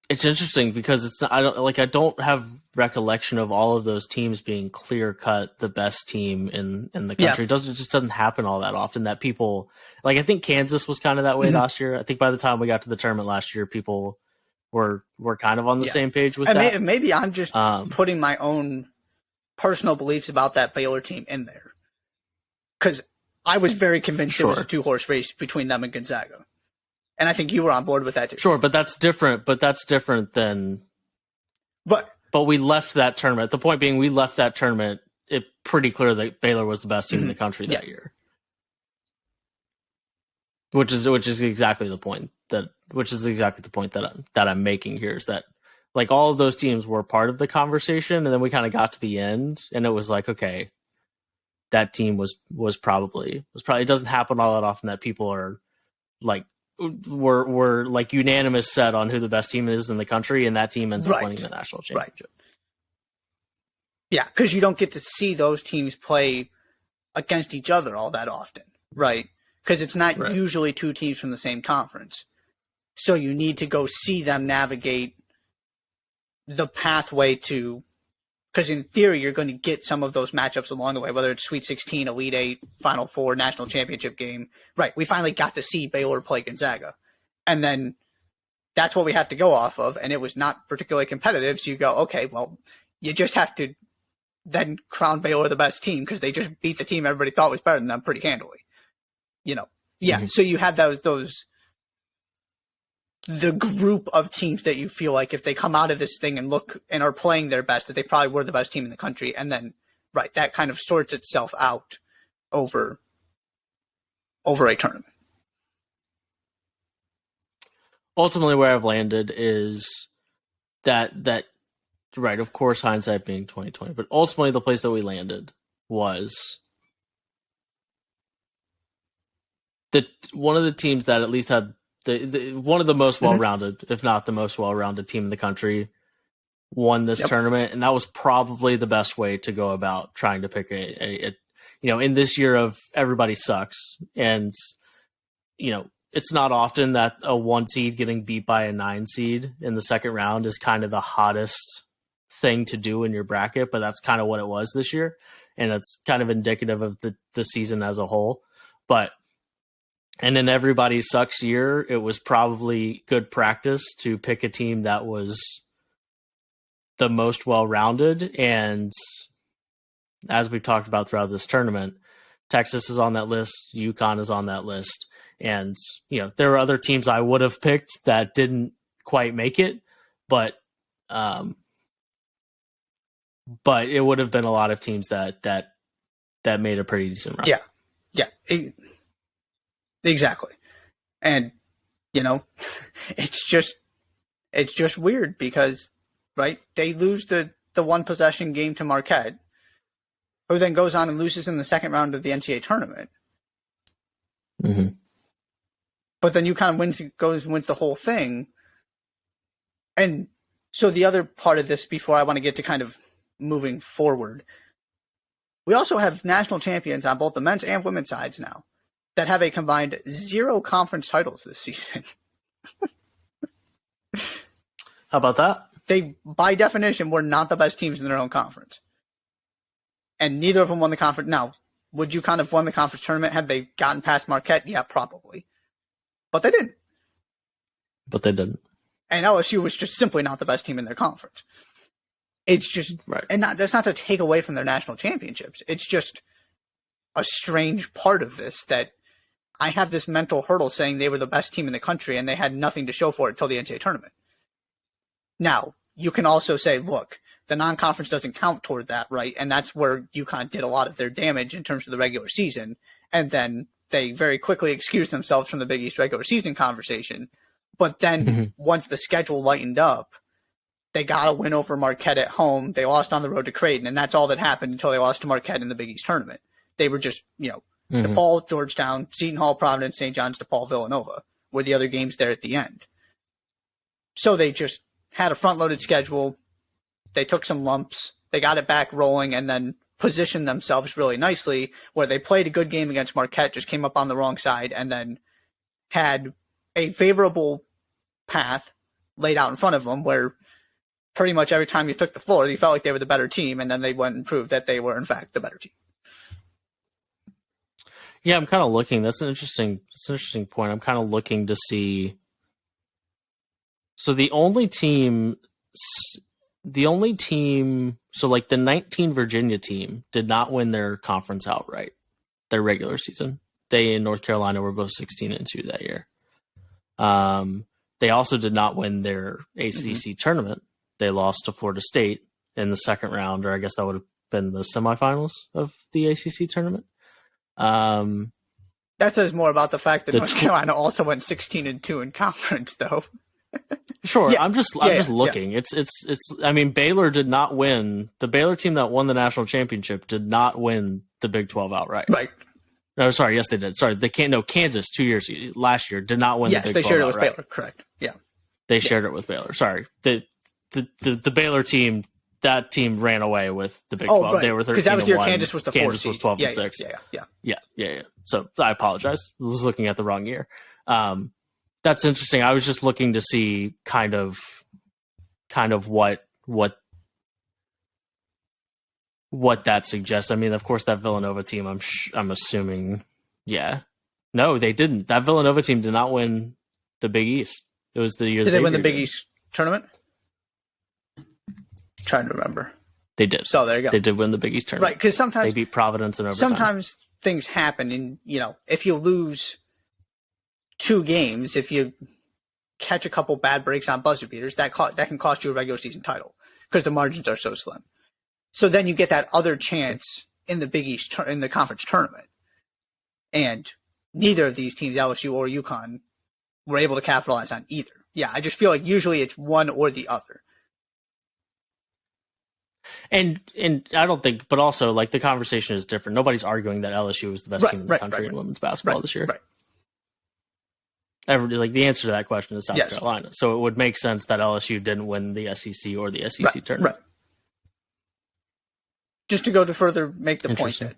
S1: It's interesting because I don't have recollection of all of those teams being clear cut the best team in the country. It just doesn't happen all that often that people, like, I think Kansas was kind of that way last year. I think by the time we got to the tournament last year, people were kind of on the same page with that.
S2: Maybe I'm just putting my own personal beliefs about that Baylor team in there, because I was very convinced it was a 2-horse race between them and Gonzaga. And I think you were on board with that too.
S1: Sure, but that's different than. But we left that tournament. The point being, we left that tournament it pretty clear that Baylor was the best team in the country that year. Which is exactly the point that I'm making here, is that like all of those teams were part of the conversation, and then we kind of got to the end, and it was like, okay, that team was probably it doesn't happen all that often that people are like. Were like unanimous set on who the best team is in the country, and that team ends up winning the national championship.
S2: Yeah, because you don't get to see those teams play against each other all that often, right? Because it's not usually 2 teams from the same conference. So you need to go see them navigate the pathway to, because in theory you're going to get some of those matchups along the way, whether it's Sweet 16, Elite 8, Final Four, National Championship game. Right, we finally got to see Baylor play Gonzaga. And then that's what we have to go off of, and it was not particularly competitive, so you go, okay, well, you just have to then crown Baylor the best team because they just beat the team everybody thought was better than them pretty handily. So you have those the group of teams that you feel like if they come out of this thing and look and are playing their best, that they probably were the best team in the country. And then, that kind of sorts itself out over a tournament.
S1: Ultimately, where I've landed is that right, of course, hindsight being 2020, but ultimately the place that we landed was one of the teams that at least had one of the most well-rounded, if not the most well-rounded team in the country, won this tournament, and that was probably the best way to go about trying to pick a in this year of everybody sucks, and it's not often that a 1 seed getting beat by a 9 seed in the second round is kind of the hottest thing to do in your bracket, but that's kind of what it was this year, and it's kind of indicative of the season as a whole. And in everybody sucks year, it was probably good practice to pick a team that was the most well-rounded. And as we've talked about throughout this tournament, Texas is on that list, UConn is on that list. And, there were other teams I would have picked that didn't quite make it, but it would have been a lot of teams that made a pretty decent run.
S2: Yeah. Exactly. And, it's just weird because, they lose the 1 possession game to Marquette, who then goes on and loses in the second round of the NCAA tournament.
S1: Mm-hmm.
S2: But then UConn wins the whole thing. And so the other part of this, before I want to get to kind of moving forward, we also have national champions on both the men's and women's sides now that have a combined 0 conference titles this season.
S1: How about that?
S2: They, by definition, were not the best teams in their own conference. And neither of them won the conference. Now, would UConn have won the conference tournament had they gotten past Marquette? Yeah, probably. But they didn't. And LSU was just simply not the best team in their conference. It's just, and that's not to take away from their national championships. It's just a strange part of this that I have this mental hurdle saying they were the best team in the country and they had nothing to show for it until the NCAA tournament. Now, you can also say, look, the non-conference doesn't count toward that, right? And that's where UConn did a lot of their damage in terms of the regular season. And then they very quickly excused themselves from the Big East regular season conversation. But then once the schedule lightened up, they got a win over Marquette at home. They lost on the road to Creighton, and that's all that happened until they lost to Marquette in the Big East tournament. They were just, DePaul, Georgetown, Seton Hall, Providence, St. John's, DePaul, Villanova were the other games there at the end. So they just had a front-loaded schedule. They took some lumps. They got it back rolling and then positioned themselves really nicely where they played a good game against Marquette, just came up on the wrong side, and then had a favorable path laid out in front of them where pretty much every time you took the floor, you felt like they were the better team, and then they went and proved that they were, in fact, the better team.
S1: Yeah, I'm kind of looking. That's an interesting point. I'm kind of looking to see. So the only team, so like the 19 Virginia team did not win their conference outright, their regular season. They in North Carolina were both 16-2 that year. They also did not win their ACC tournament. They lost to Florida State in the second round, or I guess that would have been the semifinals of the ACC tournament.
S2: That says more about the fact that North Carolina also went 16-2 in conference, though.
S1: Sure, yeah. I'm just looking. Yeah. It's. I mean, Baylor did not win. The Baylor team that won the national championship did not win the Big 12 outright.
S2: Right.
S1: No, sorry. Yes, they did. Sorry, they can't. No, Kansas last year did not win.
S2: Yes,
S1: the Big 12
S2: they shared it with
S1: outright.
S2: Baylor. Correct. Yeah,
S1: they shared it with Baylor. Sorry, the Baylor team. That team ran away with the Big 12.
S2: Right.
S1: They were 13-1.
S2: Because that was the year Kansas was the 4th seed.
S1: Kansas was 12-6. Yeah. So I apologize. I was looking at the wrong year. That's interesting. I was just looking to see kind of what that suggests. I mean, of course, that Villanova team. I'm assuming. Yeah. No, they didn't. That Villanova team did not win the Big East. It was the year.
S2: Did they win the Big East tournament? Trying to remember.
S1: They did.
S2: So there you go.
S1: They did win the Big East tournament.
S2: Right, because sometimes
S1: they beat Providence in overtime.
S2: Sometimes things happen, and if you lose 2 games, if you catch a couple bad breaks on buzzer beaters, that can cost you a regular season title because the margins are so slim. So then you get that other chance in the Big East, in the conference tournament. And neither of these teams, LSU or UConn, were able to capitalize on either. Yeah, I just feel like usually it's one or the other.
S1: And I don't think, but also like the conversation is different. Nobody's arguing that LSU was the best team in the country in women's basketball this year.
S2: Right.
S1: Like the answer to that question is South
S2: Yes.
S1: Carolina. So it would make sense that LSU didn't win the SEC or the SEC tournament.
S2: Right. Just to go to further make the point that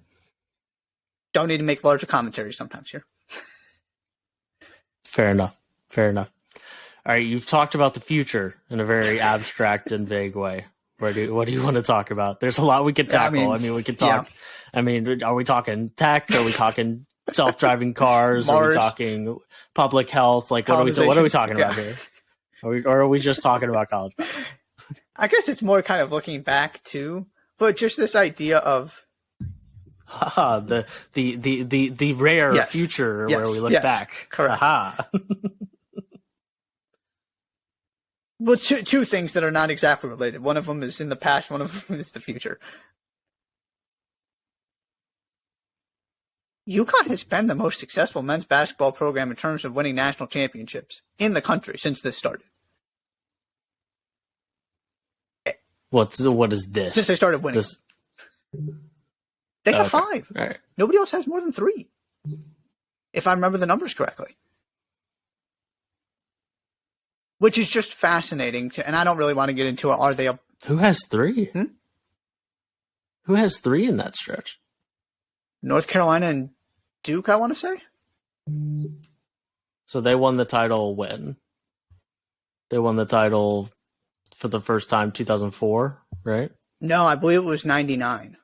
S2: don't need to make larger commentaries sometimes here.
S1: Fair enough. All right, you've talked about the future in a very abstract and vague way. What do you want to talk about? There's a lot we could tackle. We could talk. Yeah. Are we talking tech? Are we talking self-driving cars?
S2: Mars.
S1: Are we talking public health? Like, what are we talking about here? Or are we just talking about college?
S2: I guess it's more kind of looking back too, but just this idea of
S1: the rare future where we look back.
S2: Correct. Well, two things that are not exactly related. One of them is in the past, one of them is the future. UConn has been the most successful men's basketball program in terms of winning national championships in the country since this started.
S1: What is this?
S2: Since they started winning. They have 5.
S1: Right.
S2: Nobody else has more than 3. If I remember the numbers correctly. Which is just fascinating, and I don't really want to get into it. Are they up?
S1: Who has 3? Who has 3 in that stretch?
S2: North Carolina and Duke, I want to say.
S1: So they won the title when? They won the title for the first time 2004, right?
S2: No, I believe it was 99.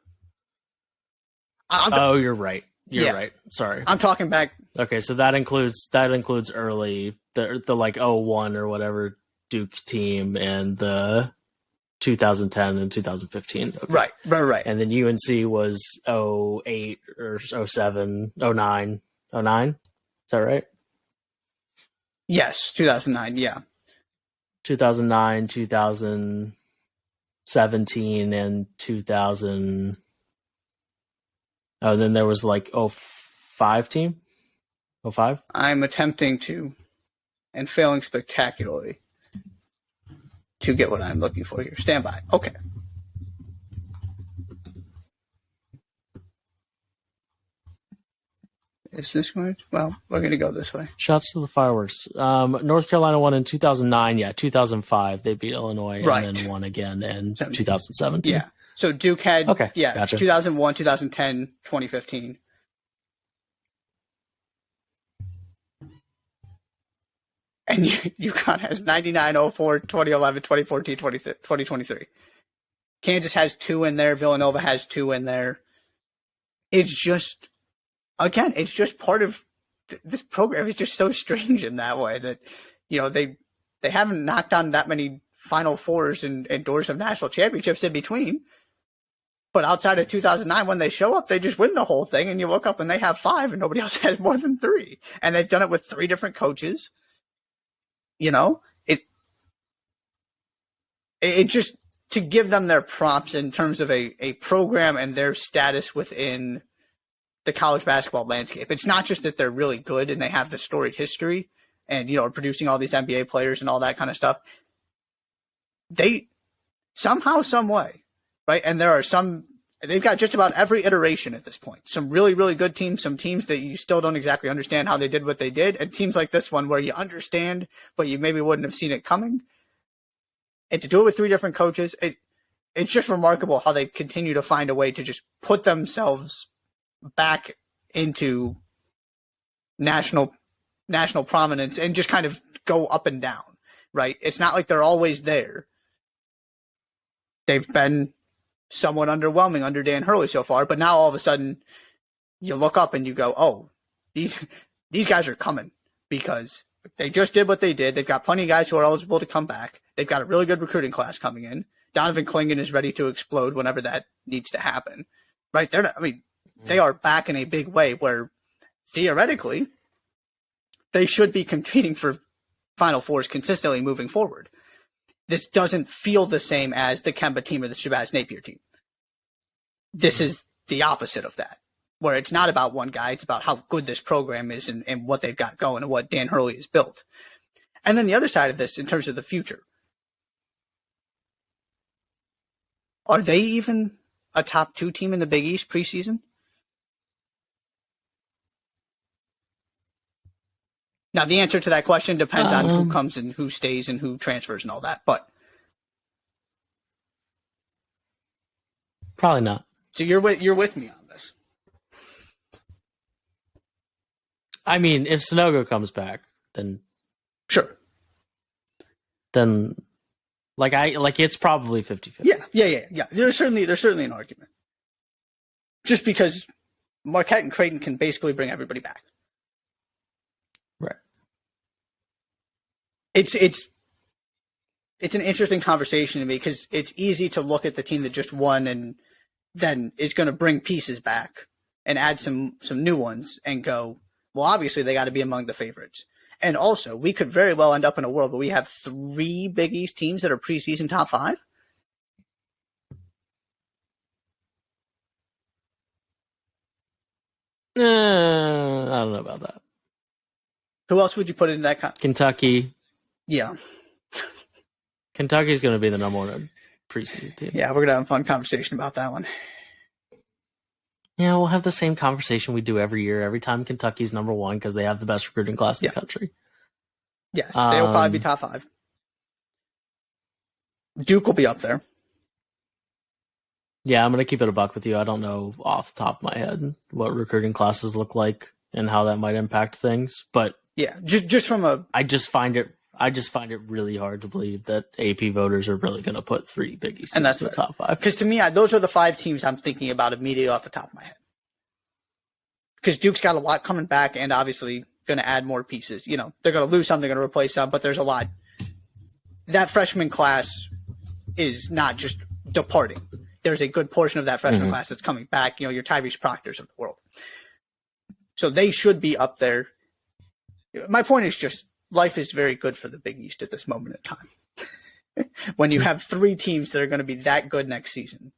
S1: You're right. You're right. Sorry.
S2: I'm talking back.
S1: Okay, so that includes early the like 01 or whatever Duke team and the 2010 and 2015. Okay.
S2: Right.
S1: And then UNC was 08 or 07, 09. 09? Is that right?
S2: Yes, 2009, yeah.
S1: 2009, 2017, and 2000. Oh, then there was like 05 team? 05?
S2: I'm attempting to, and failing spectacularly, to get what I'm looking for here. Stand by. Okay. Is this going to, well, we're going to go this way.
S1: Shouts to the fireworks. North Carolina won in 2009. Yeah, 2005. They beat Illinois and then won again in 2017.
S2: Yeah. So Duke had,
S1: gotcha.
S2: 2001, 2010, 2015. And UConn has 99, 04, 2011, 2014, 2023. Kansas has 2 in there. Villanova has 2 in there. It's just, again, it's just part of this program. It's just so strange in that way that, they haven't knocked on that many Final Fours and doors of national championships in between. But outside of 2009, when they show up, they just win the whole thing. And you look up and they have 5 and nobody else has more than 3. And they've done it with 3 different coaches. It just, to give them their props in terms of a program and their status within the college basketball landscape. It's not just that they're really good and they have the storied history and, are producing all these NBA players and all that kind of stuff. They somehow, some way, right? And there are they've got just about every iteration at this point. Some really, really good teams, some teams that you still don't exactly understand how they did what they did, and teams like this one where you understand, but you maybe wouldn't have seen it coming. And to do it with 3 different coaches, it's just remarkable how they continue to find a way to just put themselves back into national prominence and just kind of go up and down, right? It's not like they're always there. They've been somewhat underwhelming under Dan Hurley so far, but now all of a sudden you look up and you go, oh, these guys are coming because they just did what they did. They've got plenty of guys who are eligible to come back. They've got a really good recruiting class coming in. Donovan Clingan is ready to explode whenever that needs to happen, right? they are back in a big way where theoretically they should be competing for Final Fours consistently moving forward. This doesn't feel the same as the Kemba team or the Shabazz Napier team. This is the opposite of that, where it's not about one guy, it's about how good this program is and what they've got going and what Dan Hurley has built. And then the other side of this, in terms of the future, are they even a top 2 team in the Big East preseason? Now, the answer to that question depends on who comes and who stays and who transfers and all that, but
S1: probably not.
S2: So you're with me on this.
S1: I mean, if Sanogo comes back, then
S2: sure.
S1: Then it's probably 50-50.
S2: Yeah. There's certainly an argument. Just because Marquette and Creighton can basically bring everybody back.
S1: Right.
S2: It's an interesting conversation to me because it's easy to look at the team that just won and then is going to bring pieces back and add some new ones and go, well, obviously they got to be among the favorites. And also, we could very well end up in a world where we have 3 Big East teams that are preseason top 5.
S1: I don't know about that.
S2: Who else would you put into that?
S1: Kentucky.
S2: Yeah.
S1: Kentucky's going to be the number 1 preseason team.
S2: Yeah, we're going to have a fun conversation about that one.
S1: Yeah, we'll have the same conversation we do every year, every time Kentucky's number 1 because they have the best recruiting class in the country.
S2: Yes, they will probably be top 5. Duke will be up there.
S1: Yeah, I'm going to keep it a buck with you. I don't know off the top of my head what recruiting classes look like and how that might impact things, but
S2: yeah, just from a,
S1: I just find it really hard to believe that AP voters are really going to put 3 Big East teams in the top 5.
S2: Because to me, those are the 5 teams I'm thinking about immediately off the top of my head. Because Duke's got a lot coming back and obviously going to add more pieces. You know, they're going to lose some, they're going to replace some, but there's a lot. That freshman class is not just departing. There's a good portion of that freshman class that's coming back. You know, your Tyrese Proctors of the world. So they should be up there. My point is just life is very good for the Big East at this moment in time. When you have 3 teams that are going to be that good next season,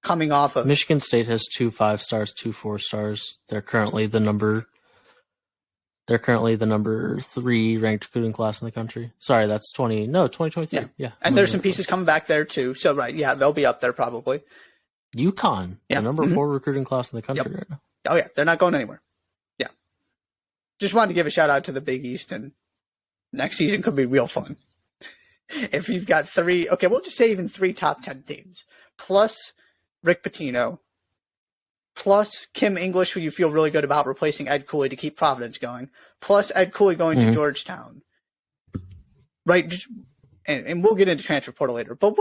S2: coming off of
S1: Michigan State has 2 5-stars, 2 4-stars. They're currently the number 3 ranked recruiting class in the country. Sorry, that's 2023. Yeah.
S2: And there's some pieces coming back there too. So right, yeah, they'll be up there probably.
S1: UConn, the number 4 recruiting class in the country right now.
S2: Oh yeah, they're not going anywhere. Yeah. Just wanted to give a shout out to the Big East, and next season could be real fun. If you've got 3, okay, we'll just say even 3 top 10 teams, plus Rick Pitino, plus Kim English, who you feel really good about replacing Ed Cooley to keep Providence going, plus Ed Cooley going to Georgetown, right? And we'll get into transfer portal later. But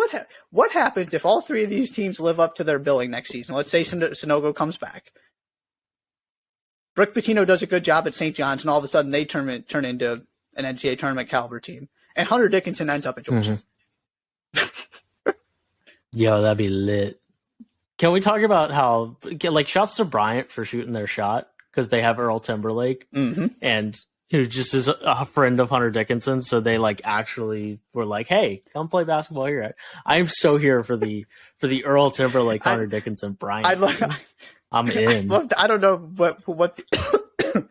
S2: what happens if all 3 of these teams live up to their billing next season? Let's say Sanogo comes back. Rick Pitino does a good job at St. John's, and all of a sudden they turn into an NCAA tournament caliber team. And Hunter Dickinson ends up at Georgia.
S1: Yo, that'd be lit. Can we talk about how, like, shouts to Bryant for shooting their shot because they have Earl Timberlake and who just is a friend of Hunter Dickinson. So they like actually were like, "Hey, come play basketball here." I'm so here for the Earl Timberlake, Hunter Dickinson, Bryant. I'm in.
S2: I don't know what the,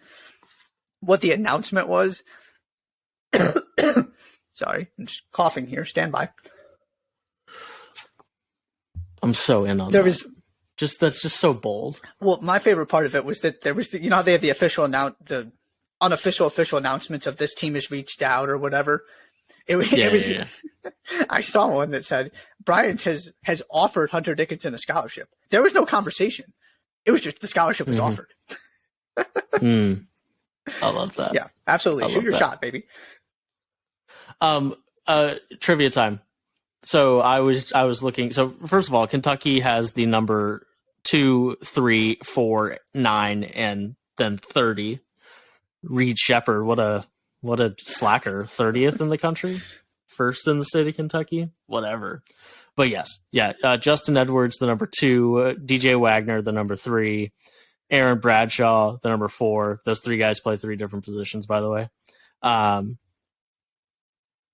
S2: what the announcement was. Sorry, I'm just coughing here. Stand by.
S1: I'm so in on that. That's just so bold.
S2: Well, my favorite part of it was that there was you know how they had the unofficial official announcements of this team has reached out or whatever. It was. I saw one that said Bryant has offered Hunter Dickinson a scholarship. There was no conversation. It was just the scholarship was offered.
S1: I love that.
S2: Yeah, absolutely. Shoot your shot, baby.
S1: Trivia time. So I was looking. So first of all, Kentucky has the number 2, 3, 4, 9, and then 30. Reed Shepherd, what a slacker! 30th in the country, first in the state of Kentucky. Whatever. But yes, yeah. Justin Edwards, the number 2, DJ Wagner, the number 3, Aaron Bradshaw, the number 4. Those 3 guys play 3 different positions, by the way.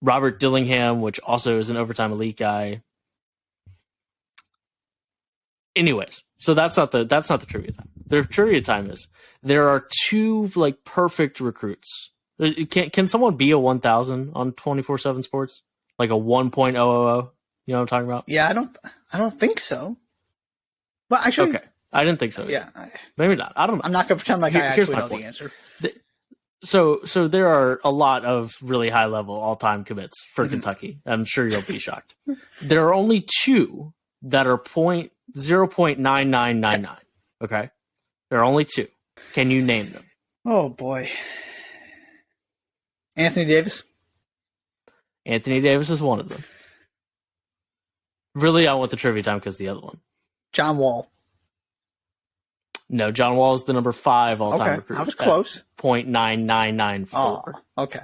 S1: Robert Dillingham, which also is an overtime elite guy. Anyways, so that's not the trivia time. The trivia time is there are 2 like perfect recruits. Can someone be a 1000 on 24/7 Sports? Like a 1.000? You know what I'm talking about?
S2: Yeah, I don't think so. Well, actually,
S1: okay, I didn't think so.
S2: Yeah,
S1: maybe not. I don't know.
S2: I'm not gonna pretend like I actually know the answer.
S1: So there are a lot of really high level all time commits for Kentucky. I'm sure you'll be shocked. There are only 2 that are 0.9999. Okay, there are only 2. Can you name them?
S2: Oh boy, Anthony Davis.
S1: Anthony Davis is one of them. Really, I want the trivia time because the other one.
S2: John Wall.
S1: No, John Wall is the number 5 all-time recruit.
S2: I was close.
S1: 0.9994.
S2: Oh, okay.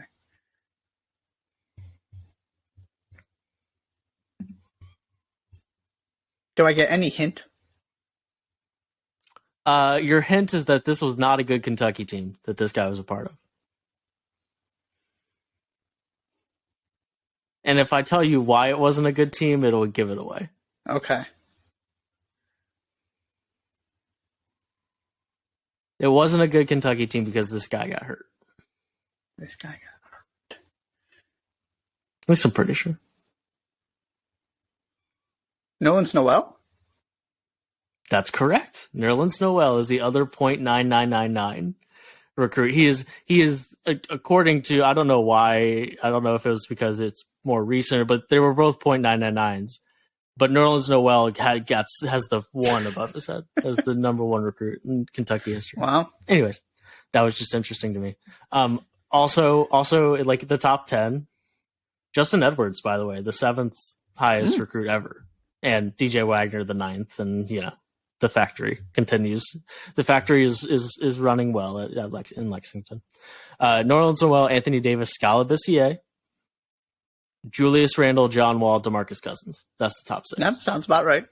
S2: Do I get any hint?
S1: Your hint is that this was not a good Kentucky team that this guy was a part of. And if I tell you why it wasn't a good team, it'll give it away.
S2: Okay.
S1: It wasn't a good Kentucky team because this guy got hurt.
S2: This guy got hurt.
S1: At least I'm pretty sure.
S2: Nerlens Noel?
S1: That's correct. Nerlens Noel is the other 0.9999 recruit. He is according to, I don't know why, I don't know if it was because it's more recent, but they were both 0.999s. But Nerlens Noel has the 1 above his head as the number 1 recruit in Kentucky history.
S2: Wow.
S1: Anyways, that was just interesting to me. Also, like the top 10, Justin Edwards, by the way, the 7th highest recruit ever, and DJ Wagner, the 9th, and the factory continues. The factory is running well in Lexington. Nerlens Noel, Anthony Davis, Scala Bissier, Julius Randle, John Wall, DeMarcus Cousins. That's the top 6.
S2: That sounds about right.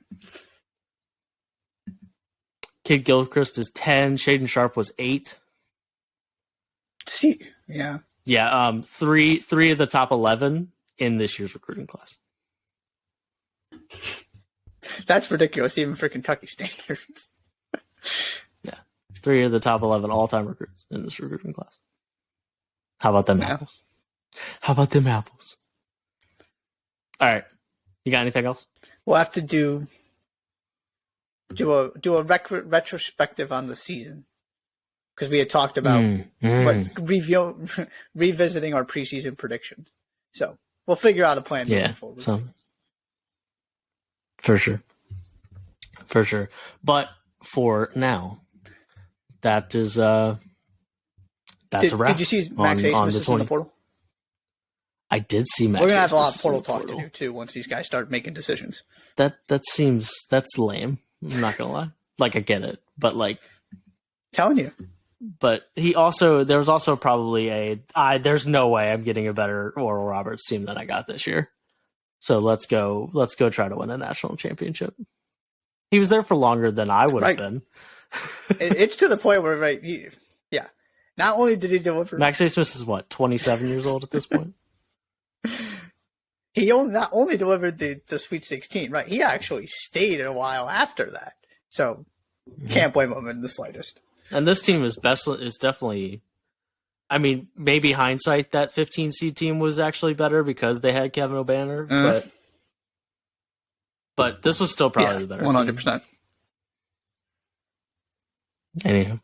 S1: Kid Gilchrist is 10. Shaden Sharp was 8.
S2: See, yeah.
S1: Yeah, three of the top 11 in this year's recruiting class.
S2: That's ridiculous, even for Kentucky standards.
S1: Yeah, 3 of the top 11 all-time recruits in this recruiting class. How about them apples? How about them apples? All right, you got anything else?
S2: We'll have to do a retrospective on the season because we had talked about revisiting our preseason predictions. So we'll figure out a plan moving forward.
S1: For sure. But for now, that's a wrap.
S2: Did you see Max Asmus is in the portal?
S1: I did see Max.
S2: We're gonna have a lot of portal talk to do too once these guys start making decisions.
S1: That's lame. I'm not gonna lie. Like, I get it, but like,
S2: telling you.
S1: But there was also probably there's no way I'm getting a better Oral Roberts team than I got this year. So let's go try to win a national championship. He was there for longer than I would have been.
S2: It's to the point where not only did he deliver,
S1: Max Asmus is what, 27 years old at this point.
S2: He not only delivered the Sweet 16, right? He actually stayed a while after that. So can't blame him in the slightest.
S1: And this team is definitely, I mean, maybe hindsight, that 15 seed team was actually better because they had Kevin O'Banner, but this was still probably the better
S2: 100%.
S1: team. Anyhow,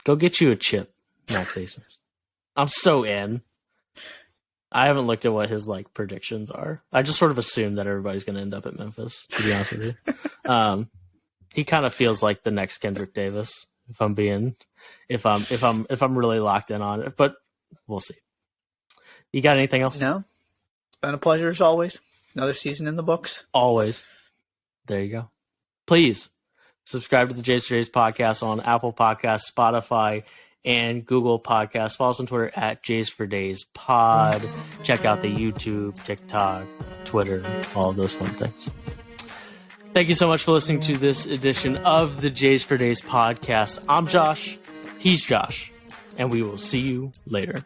S1: go get you a chip, Max Asmus. I'm so in. I haven't looked at what his predictions are. I just sort of assume that everybody's going to end up at Memphis, to be honest with you. He kind of feels like the next Kendrick Davis, if I'm really locked in on it, but we'll see. You got anything else?
S2: No. It's been a pleasure as always. Another season in the books.
S1: Always. There you go. Please subscribe to the Jays for Days podcast on Apple Podcasts, Spotify, and Google Podcasts. Follow us on Twitter at Jays for Days Pod. Check out the YouTube, TikTok, Twitter, all of those fun things. Thank you so much for listening to this edition of the Jays for Days podcast. I'm Josh. He's Josh. And we will see you later.